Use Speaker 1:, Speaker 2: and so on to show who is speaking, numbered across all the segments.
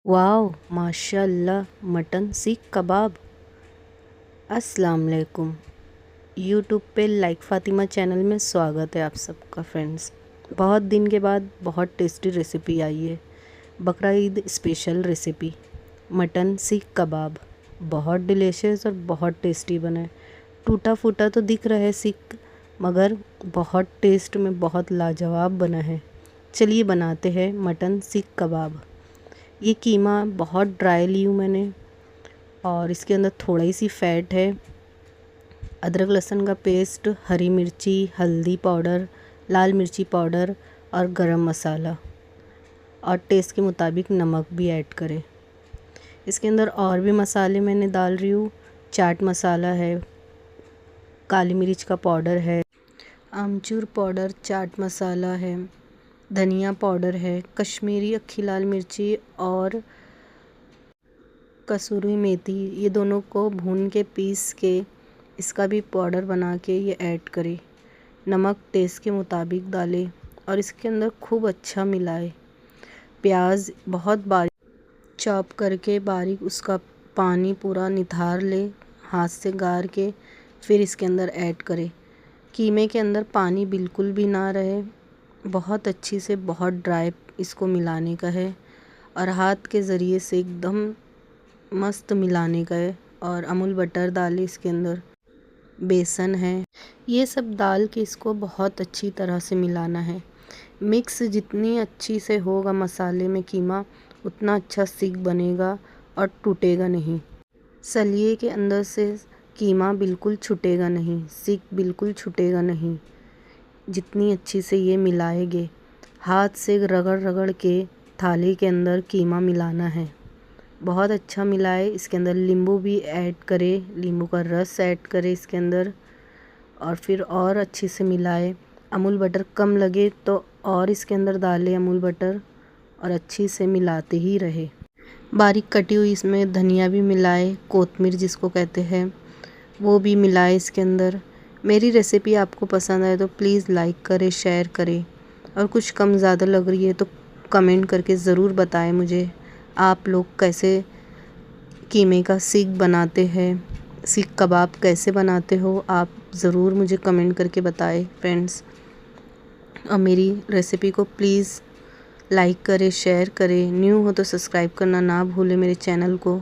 Speaker 1: Wow माशाल्लाह mutton सीख कबाब। अस्सलाम वालेकुम। यूट्यूब पे लाइक फ़ातिमा चैनल में स्वागत है आप सबका फ्रेंड्स। बहुत दिन के बाद बहुत टेस्टी रेसिपी आई है, बकरा ईद स्पेशल रेसिपी मटन सीख कबाब। बहुत डिलीशियस और बहुत टेस्टी बना है। टूटा फूटा तो दिख रहा है सीख, मगर बहुत टेस्ट में बहुत लाजवाब बना है। चलिए बनाते हैं मटन सीख कबाब। ये कीमा बहुत ड्राई ली हूँ मैंने और इसके अंदर थोड़ा ही सी फ़ैट है। अदरक लहसुन का पेस्ट, हरी मिर्ची, हल्दी पाउडर, लाल मिर्ची पाउडर और गरम मसाला और टेस्ट के मुताबिक नमक भी ऐड करें। इसके अंदर और भी मसाले मैंने डाल रही हूँ। चाट मसाला है, काली मिर्च का पाउडर है, आमचूर पाउडर, चाट मसाला है, धनिया पाउडर है, कश्मीरी अक्खी लाल मिर्ची और कसूरी मेथी। ये दोनों को भून के पीस के इसका भी पाउडर बना के ये ऐड करें। नमक टेस्ट के मुताबिक डालें और इसके अंदर खूब अच्छा मिलाएं। प्याज बहुत बारीक चॉप करके बारीक उसका पानी पूरा निथार ले, हाथ से गार के फिर इसके अंदर ऐड करें। कीमे के अंदर पानी बिल्कुल भी ना रहे, बहुत अच्छी से बहुत ड्राई इसको मिलाने का है और हाथ के ज़रिए से एकदम मस्त मिलाने का है। और अमूल बटर डालें इसके अंदर, बेसन है, ये सब डाल के इसको बहुत अच्छी तरह से मिलाना है। मिक्स जितनी अच्छी से होगा मसाले में कीमा, उतना अच्छा सीख बनेगा और टूटेगा नहीं। सलिए के अंदर से कीमा बिल्कुल छूटेगा नहीं, सीख बिल्कुल छूटेगा नहीं। जितनी अच्छी से ये मिलाएंगे, हाथ से रगड़ रगड़ के थाली के अंदर कीमा मिलाना है। बहुत अच्छा मिलाए। इसके अंदर नींबू भी ऐड करें, नींबू का रस ऐड करें इसके अंदर और फिर और अच्छे से मिलाए। अमूल बटर कम लगे तो और इसके अंदर डालें अमूल बटर और अच्छी से मिलाते ही रहे। बारीक कटी हुई इसमें धनिया भी मिलाए, कोतमीर जिसको कहते हैं वो भी मिलाए इसके अंदर। मेरी रेसिपी आपको पसंद आए तो प्लीज़ लाइक करें, शेयर करें और कुछ कम ज़्यादा लग रही है तो कमेंट करके ज़रूर बताएं मुझे आप लोग कैसे कीमे का सीख बनाते हैं, सीख कबाब कैसे बनाते हो। आप ज़रूर मुझे कमेंट करके बताएं फ्रेंड्स। और मेरी रेसिपी को प्लीज़ लाइक करें, शेयर करें। न्यू हो तो सब्सक्राइब करना ना भूलें मेरे चैनल को।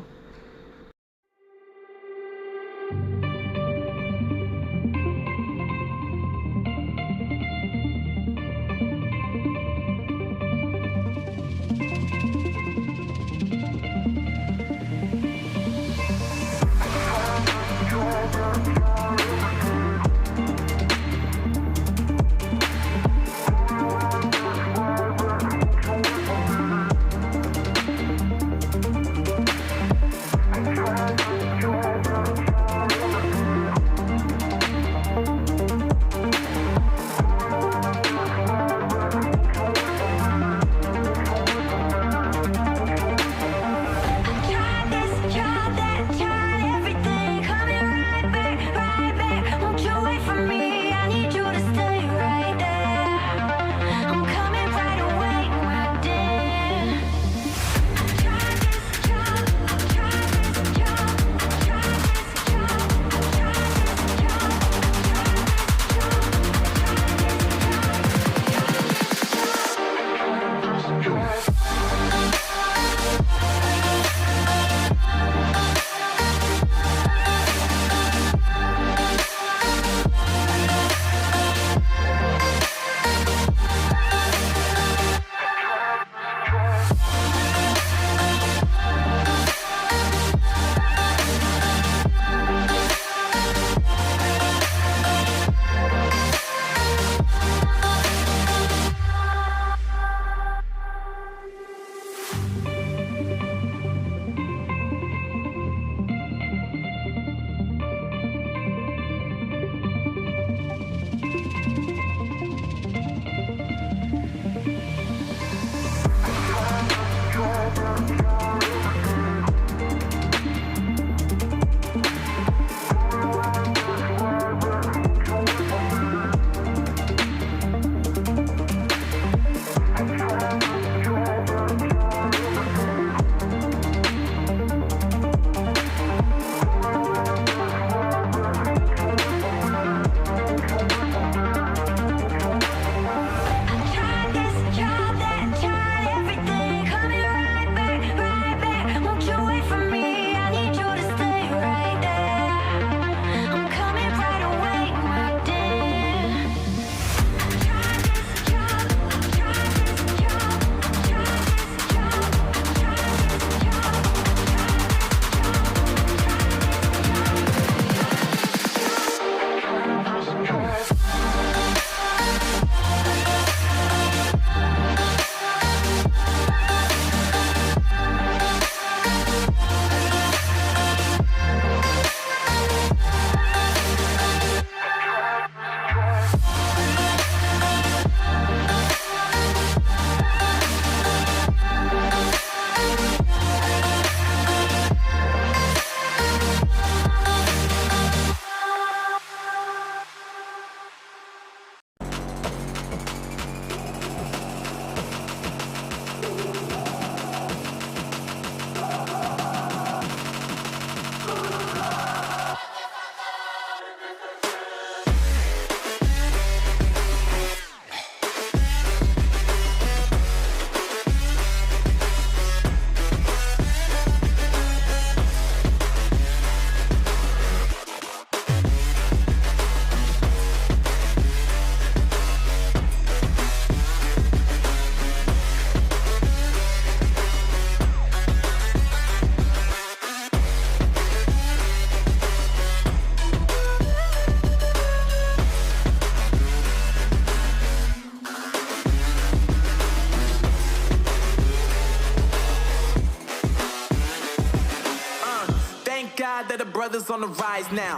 Speaker 2: God that the brothers on the rise now.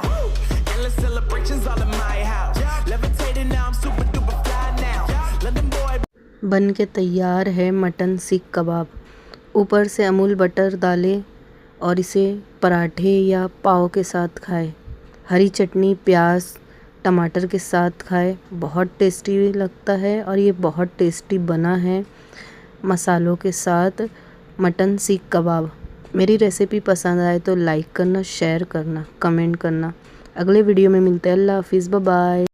Speaker 2: Endless celebrations all in my house. Levitating now, I'm super duper fly now. London boy.
Speaker 1: बन के तैयार है मटन सीख कबाब। ऊपर से अमूल बटर डालें और इसे पराठे या पाव के साथ खाएं। हरी चटनी, प्याज, टमाटर के साथ खाएं। बहुत टेस्टी लगता है और ये बहुत टेस्टी बना है मसालों के साथ मटन सीख कबाब। मेरी रेसिपी पसंद आए तो लाइक करना, शेयर करना, कमेंट करना। अगले वीडियो में मिलते हैं। अल्लाह हाफिज़, बाय बाय।